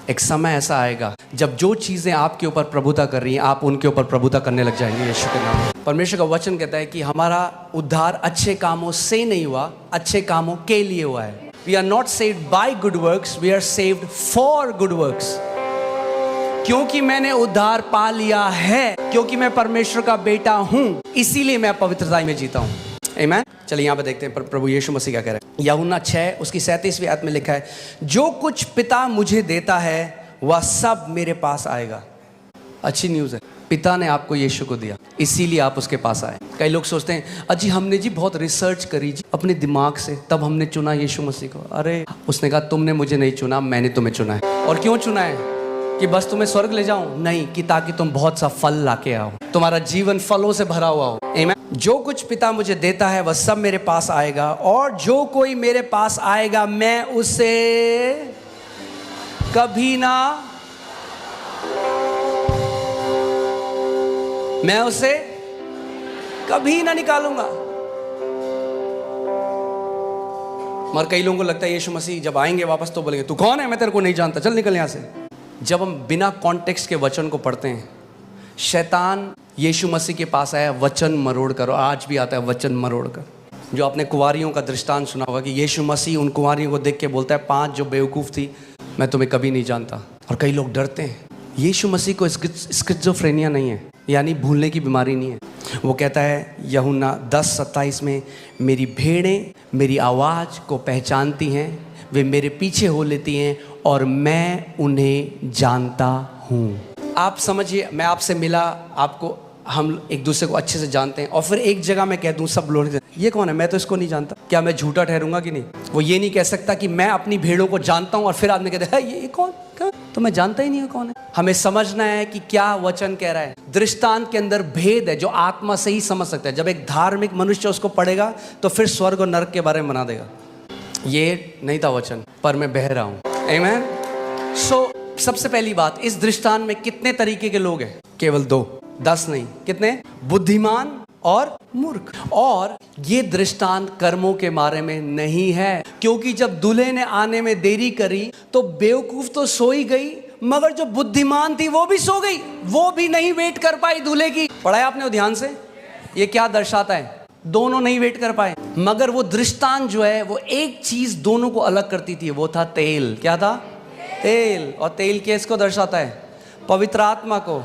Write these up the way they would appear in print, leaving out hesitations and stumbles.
एक समय ऐसा आएगा जब जो चीजें आपके ऊपर प्रभुता कर रही हैं आप उनके ऊपर प्रभुता करने लग जाएंगे यीशु के नाम में। परमेश्वर का वचन कहता है कि हमारा उद्धार अच्छे कामों से नहीं हुआ, अच्छे कामों के लिए हुआ है। We are not saved by good works, we are saved for good works. क्योंकि मैंने उद्धार पा लिया है, क्योंकि मैं परमेश्वर का बेटा हूं, इसीलिए मैं पवित्रता में जीता हूं। आमीन। चलिए यहाँ पे देखते हैं प्रभु यीशु मसीह क्या कह रहे हैं। यूहन्ना 6 उसकी 37वीं आयत में लिखा है, जो कुछ पिता मुझे देता है वह सब मेरे पास आएगा। अच्छी न्यूज़ है, पिता ने आपको यीशु को दिया, इसीलिए आप उसके पास आए। कई लोग सोचते हैं अजी हमने जी बहुत रिसर्च करी जी अपने दिमाग से, तब हमने चुना यीशु मसीह को। अरे उसने कहा तुमने मुझे नहीं चुना, मैंने तुम्हें चुना है। और क्यों चुना है? कि बस तुम्हें स्वर्ग ले जाऊं? नहीं, कि ताकि तुम बहुत सा फल लाके आओ, तुम्हारा जीवन फलों से भरा हुआ हो। आमीन। जो कुछ पिता मुझे देता है वह सब मेरे पास आएगा, और जो कोई मेरे पास आएगा मैं उसे कभी ना निकालूंगा। मगर कई लोगों को लगता है यीशु मसीह जब आएंगे वापस तो बोलेंगे तू कौन है, मैं तेरे को नहीं जानता, चल निकल यहां से। जब हम बिना कॉन्टेक्स्ट के वचन को पढ़ते हैं, शैतान यीशु मसीह के पास आया वचन मरोड़ कर, आज भी आता है वचन मरोड़ कर। जो आपने कुंवारियों का दृष्टांत सुना होगा कि यीशु मसीह उन कुंवारियों को देख के बोलता है 5 जो बेवकूफ़ थी मैं तुम्हें कभी नहीं जानता। और कई लोग डरते हैं। यीशु मसीह को स्किज़ोफ्रेनिया नहीं है, यानी भूलने की बीमारी नहीं है। वो कहता है यूहन्ना 10:27 में, मेरी भेड़ें मेरी आवाज़ को पहचानती हैं, वे मेरे पीछे हो लेती हैं और मैं उन्हें जानता हूँ। आप समझिए, मैं आपसे मिला, आपको हम एक दूसरे को अच्छे से जानते हैं, और फिर एक जगह मैं कह दूं सब लोग ये कौन है, मैं तो इसको नहीं जानता, क्या मैं झूठा ठहरूंगा कि नहीं? वो ये नहीं कह सकता कि मैं अपनी भेड़ों को जानता हूं और फिर आदमी कहते हैं ये कौन, क्या? तो मैं जानता ही नहीं है कौन है। हमें समझना है कि क्या वचन कह रहा है। दृष्टांत के अंदर भेद है जो आत्मा से ही समझ सकता है। जब एक धार्मिक मनुष्य उसको पढ़ेगा तो फिर स्वर्ग और नरक के बारे में बना देगा। ये नहीं था वचन, पर मैं बह रहा हूं। आमीन। सबसे पहली बात, इस दृष्टांत में कितने तरीके के लोग हैं? केवल 2, 10 नहीं। कितने? बुद्धिमान और मूर्ख। और ये दृष्टांत कर्मों के बारे में नहीं है, क्योंकि जब दूल्हे ने आने में देरी करी तो बेवकूफ तो सो ही गई, मगर जो बुद्धिमान थी वो भी सो गई, वो भी नहीं वेट कर पाई दूल्हे की। पढ़ा है आपने ध्यान से? ये क्या दर्शाता है? दोनों नहीं वेट कर पाए। मगर वो दृष्टांत जो है वो एक चीज दोनों को अलग करती थी, वो था तेल। क्या था? तेल। और तेल किसको दर्शाता है? पवित्र आत्मा को।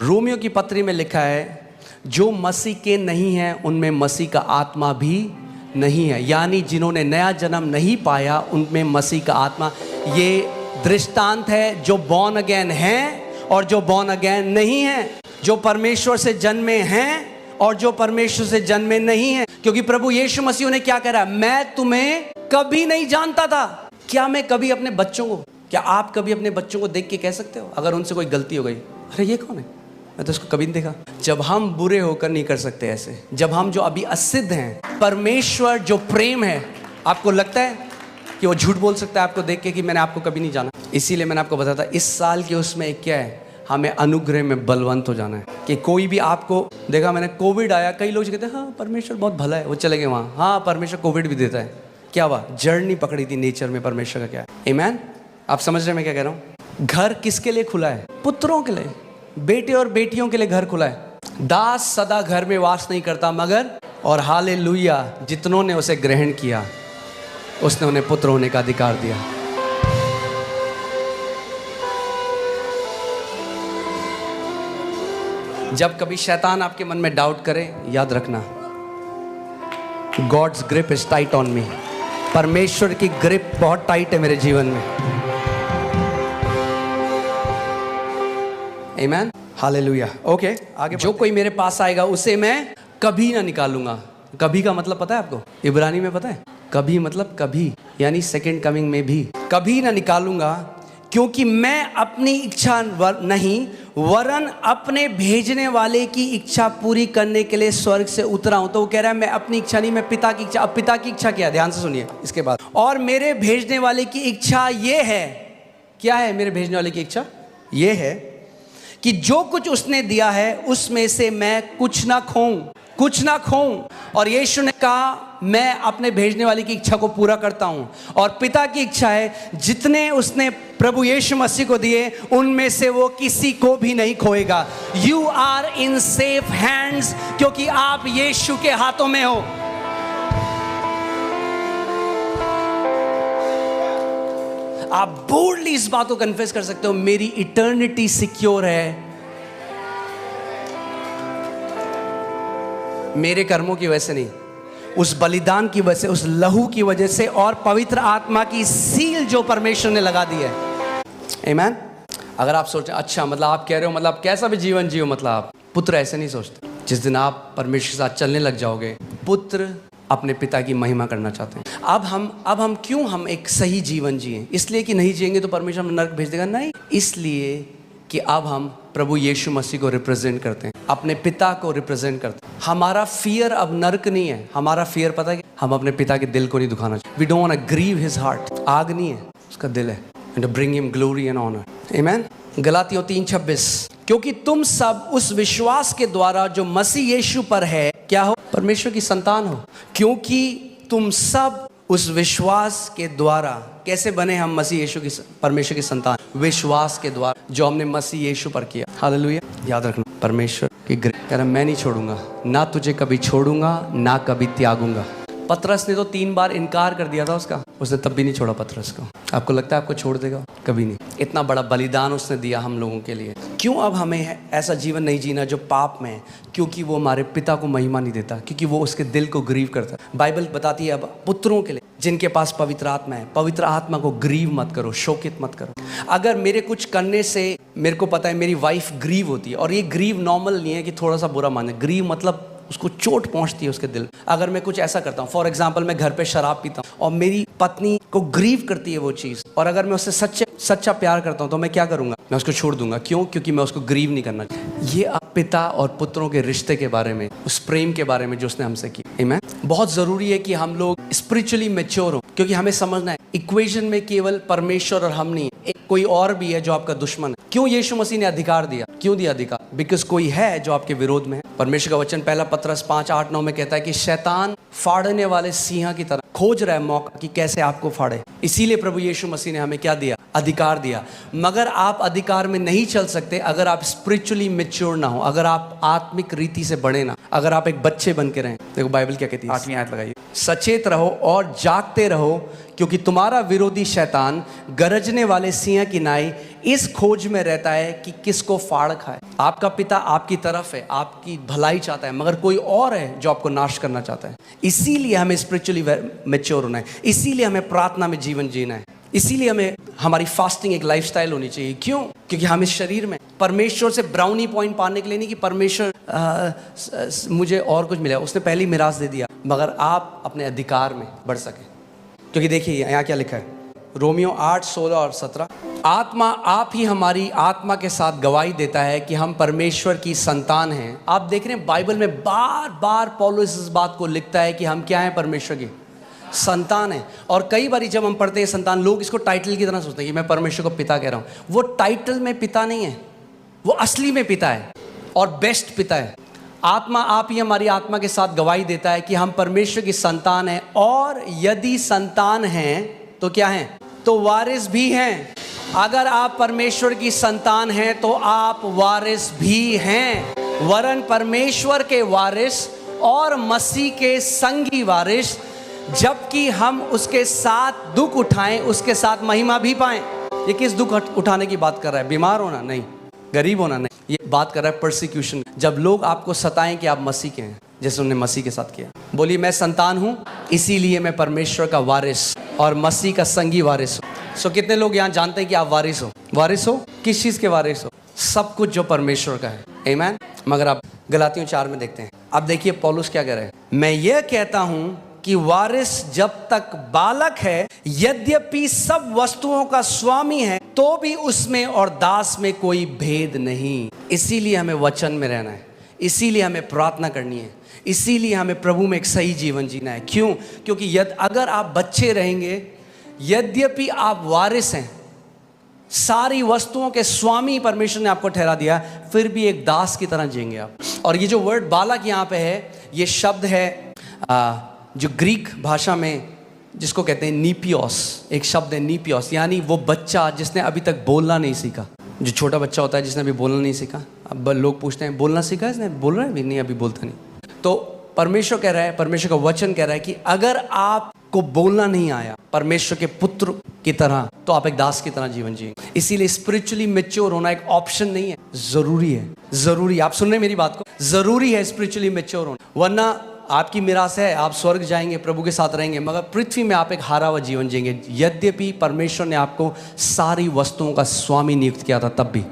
रोमियो की पत्री में लिखा है जो मसीह के नहीं हैं उनमें मसीह का आत्मा भी नहीं है, यानी जिन्होंने नया जन्म नहीं पाया उनमें मसीह का आत्मा। ये दृष्टांत है जो बॉर्न अगेन हैं और जो बॉर्न अगेन नहीं हैं, जो परमेश्वर से जन्मे हैं और जो परमेश्वर से जन्मे नहीं हैं। क्योंकि प्रभु यीशु मसीह ने क्या करा? मैं तुम्हें कभी नहीं जानता था। क्या मैं कभी अपने बच्चों को, क्या आप कभी अपने बच्चों को देख के कह सकते हो अगर उनसे कोई गलती हो गई, अरे ये कौन है, मैं तो उसको कभी नहीं देखा? जब हम बुरे होकर नहीं कर सकते ऐसे, जब हम जो अभी असिद्ध हैं, परमेश्वर जो प्रेम है, आपको लगता है कि वो झूठ बोल सकता है आपको देख के कि मैंने आपको कभी नहीं जाना? इसीलिए मैंने आपको बताया था इस साल के उसमें क्या है, हमें अनुग्रह में बलवंत हो जाना है। कि कोई भी आपको देखा, मैंने कोविड आया, कई लोग कहते हैं हाँ परमेश्वर बहुत भला है, वो चले गए वहाँ। हाँ परमेश्वर कोविड भी देता है, क्या हुआ? जड़ नहीं पकड़ी थी नेचर में परमेश्वर का। क्या है? आमीन। आप समझ रहे हैं मैं क्या कह रहा हूँ? घर किसके लिए खुला है? पुत्रों के लिए, बेटे और बेटियों के लिए घर खुला है। दास सदा घर में वास नहीं करता, मगर और हालेलुया जितनों ने उसे ग्रहण किया उसने उन्हें पुत्र होने का अधिकार दिया। जब कभी शैतान आपके मन में डाउट करे, याद रखना God's grip is tight on me. परमेश्वर की ग्रिप बहुत टाइट है मेरे जीवन में। आमीन। हालेलुया। ओके, आगे। जो कोई मेरे पास आएगा उसे मैं कभी ना निकालूंगा। कभी का मतलब पता है आपको? इब्रानी में पता है? कभी मतलब कभी, यानी सेकंड कमिंग में भी कभी ना निकालूंगा, क्योंकि मैं अपनी इच्छा नहीं वरन अपने भेजने वाले की इच्छा पूरी करने के लिए स्वर्ग से उतरा हूं। तो वो कह रहा है मैं अपनी इच्छा नहीं, मैं पिता की इच्छा। अब पिता की इच्छा क्या है? ध्यान से सुनिए इसके बाद। और मेरे भेजने वाले की इच्छा ये है, क्या है मेरे भेजने वाले की इच्छा? ये है कि जो कुछ उसने दिया है उसमें से मैं कुछ ना खोऊं। कुछ ना खोऊं। और यीशु ने कहा मैं अपने भेजने वाले की इच्छा को पूरा करता हूं, और पिता की इच्छा है जितने उसने प्रभु यीशु मसीह को दिए उनमें से वो किसी को भी नहीं खोएगा। You are in safe hands, क्योंकि आप यीशु के हाथों में हो। आप बोल्डली इस बात को कन्फेस कर सकते हो, मेरी इटर्निटी सिक्योर है मेरे कर्मों की वजह से नहीं, उस बलिदान की वजह से, उस लहू की वजह से, और पवित्र आत्मा की सील जो परमेश्वर ने लगा दी है। आमीन। अगर आप सोचें अच्छा मतलब आप कह रहे हो मतलब कैसा भी जीवन जियो, मतलब आप पुत्र ऐसे नहीं सोचते। जिस दिन आप परमेश्वर के साथ चलने लग जाओगे, पुत्र अपने पिता की महिमा करना चाहते हैं। अब हम क्यों हम एक सही जीवन जिए? इसलिए कि नहीं जिएंगे तो परमेश्वर हमें नरक भेज देगा? नहीं, इसलिए कि अब हम प्रभु यीशु मसीह को रिप्रेजेंट करते हैं, अपने पिता को रिप्रेजेंट करते हैं। हमारा फियर अब नरक नहीं है, हमारा फियर पता है कि हम अपने पिता के दिल को नहीं दुखाना चाहिए। We don't want to grieve his heart. आग नहीं है, उसका दिल है। And to bring him glory and honour. आमीन। गलातियों 3:26, क्योंकि तुम सब उस विश्वास के द्वारा जो मसीह यीशु पर है क्या हो? परमेश्वर की संतान हो। क्योंकि तुम सब उस विश्वास के द्वारा, कैसे बने हम मसीह यीशु की परमेश्वर की संतान? विश्वास के द्वारा जो हमने मसीह यीशु पर किया। हालेलुया। याद रखना, परमेश्वर की कह रहा मैं नहीं छोड़ूंगा, ना तुझे कभी छोड़ूंगा ना कभी त्यागूंगा। पतरस ने तो 3 बार इनकार कर दिया था उसने तब भी नहीं छोड़ा पतरस को। आपको लगता है आपको छोड़ देगा? कभी नहीं। इतना बड़ा बलिदान उसने दिया हम लोगों के लिए। क्यों अब हमें ऐसा जीवन नहीं जीना जो पाप में है? क्योंकि वो हमारे पिता को महिमा नहीं देता, क्योंकि वो उसके दिल को ग्रीव करता है। बाइबल बताती है अब पुत्रों के लिए जिनके पास पवित्र आत्मा है, पवित्र आत्मा को ग्रीव मत करो, शोकित मत करो। अगर मेरे कुछ करने से मेरे को पता है मेरी वाइफ ग्रीव होती है, और ये ग्रीव नॉर्मल नहीं है कि थोड़ा सा बुरा माने, ग्रीव मतलब उसको चोट पहुंचती है उसके दिल। अगर मैं कुछ ऐसा करता हूँ, फॉर एग्जाम्पल मैं घर पे शराब पीता हूँ और मेरी पत्नी को ग्रीव करती है वो चीज़, और अगर मैं उससे सच्चा प्यार करता हूँ तो मैं क्या करूँगा? मैं उसको छोड़ दूंगा। क्यों? क्योंकि मैं उसको ग्रीव नहीं करना चाहिए। ये अब पिता और पुत्रों के रिश्ते के बारे में, उस प्रेम के बारे में जो उसने हमसे की। आमीन। बहुत ज़रूरी है कि हम लोग स्पिरिचुअली मैच्योर हो, क्योंकि हमें समझना है इक्वेशन में केवल परमेश्वर और हम नहीं, कोई और भी है जो आपका दुश्मन है। क्यों यीशु मसीह ने अधिकार दिया? क्यों दिया अधिकार? बिकॉज कोई है जो आपके विरोध में है। परमेश्वर का वचन पहला पतरस 5:8-9 में कहता है कि शैतान फाड़ने वाले सिंह की तरह खोज रहा है मौका कि कैसे आपको फाड़े। इसीलिए प्रभु यीशु मसीह ने हमें क्या दिया? अधिकार दिया। मगर आप अधिकार में नहीं चल सकते अगर आप स्पिरिचुअली मैच्योर ना हो, अगर आप आत्मिक रीति से बढ़े ना, अगर आप एक बच्चे बन के रहें। देखो बाइबल क्या कहती है, 8वीं आयत लगाइए, सचेत रहो और जागते रहो, क्योंकि तुम्हारा विरोधी शैतान गरजने वाले सिंह की नाई इस खोज में रहता है कि किसको फाड़ खाए। आपका पिता आपकी तरफ है, आपकी भलाई चाहता है, मगर कोई और है जो आपको नाश करना चाहता है। इसीलिए हमें स्पिरिचुअली मैच्योर होना है, इसीलिए हमें प्रार्थना में जीवन जीना है, इसीलिए हमें हमारी फास्टिंग एक लाइफस्टाइल होनी चाहिए। क्यों? क्योंकि हम इस शरीर में परमेश्वर से ब्राउनी पॉइंट पाने के लिए नहीं कि परमेश्वर मुझे और कुछ मिला, उसने पहली मिरास दे दिया, मगर आप अपने अधिकार में बढ़ सके। क्योंकि देखिए यहाँ क्या लिखा है, रोमियो 8:16 और 17, आत्मा आप ही हमारी आत्मा के साथ गवाही देता है कि हम परमेश्वर की संतान हैं। आप देख रहे हैं बाइबल में बार बार पौलुस इस बात को लिखता है कि हम क्या हैं? परमेश्वर की संतान है। और कई बार जब हम पढ़ते हैं संतान, लोग इसको टाइटल की तरह सोचते हैं कि मैं परमेश्वर को पिता कह रहा हूँ। वो टाइटल में पिता नहीं है, वो असली में पिता है और बेस्ट पिता है। आत्मा आप ही हमारी आत्मा के साथ गवाही देता है कि हम परमेश्वर की संतान हैं, और यदि संतान हैं तो क्या हैं? तो वारिस भी हैं। अगर आप परमेश्वर की संतान हैं तो आप वारिस भी हैं, वरन परमेश्वर के वारिस और मसीह के संगी वारिस, जबकि हम उसके साथ दुख उठाएं उसके साथ महिमा भी पाएं। ये किस दुख उठाने की बात कर रहा है? बीमार होना नहीं, गरीब होना नहीं, ये बात कर रहा है परसिक्यूशन। जब लोग आपको सताएं कि आप मसीह के हैं, जैसे उन्होंने मसीह के साथ किया। बोलिए मैं संतान हूं, इसीलिए मैं परमेश्वर का वारिस और मसीह का संगी वारिस हूं। सो कितने लोग यहाँ जानते हैं कि आप वारिस हो? वारिस हो किस चीज के? वारिस हो सब कुछ जो परमेश्वर का है। आमीन। मगर आप गलातियों 4 में देखते हैं, अब देखिए पौलुस क्या कह रहे हैं, मैं ये कहता हूं कि वारिस जब तक बालक है, यद्यपि सब वस्तुओं का स्वामी है, तो भी उसमें और दास में कोई भेद नहीं। इसीलिए हमें वचन में रहना है, इसीलिए हमें प्रार्थना करनी है, इसीलिए हमें प्रभु में एक सही जीवन जीना है। क्यों? क्योंकि अगर आप बच्चे रहेंगे, यद्यपि आप वारिस हैं, सारी वस्तुओं के स्वामी परमेश्वर ने आपको ठहरा दिया, फिर भी एक दास की तरह जिएंगे आप। और ये जो वर्ड बालक यहाँ पे है, ये शब्द है जो ग्रीक भाषा में जिसको कहते हैं नीपियोस, एक शब्द है नीपियोस, यानी वो बच्चा जिसने अभी तक बोलना नहीं सीखा। जो छोटा बच्चा होता है जिसने अभी बोलना नहीं सीखा। अब लोग पूछते हैं बोलना सीखा इसने, बोल रहा है भी नहीं, अभी बोलता नहीं। तो परमेश्वर कह रहा है, परमेश्वर का वचन कह रहा है कि अगर आपको बोलना नहीं आया परमेश्वर के पुत्र की तरह, तो आप एक दास की तरह जीवन जिए। इसीलिए स्पिरिचुअली मैच्योर होना एक ऑप्शन नहीं है, जरूरी है। जरूरी, आप सुन रहे मेरी बात को, जरूरी है स्पिरिचुअली मैच्योर होना, वरना आपकी मिरास है, आप स्वर्ग जाएंगे, प्रभु के साथ रहेंगे, मगर पृथ्वी में आप एक हारा हुआ जीवन जिएंगे। यद्यपि परमेश्वर ने आपको सारी वस्तुओं का स्वामी नियुक्त किया था, तब भी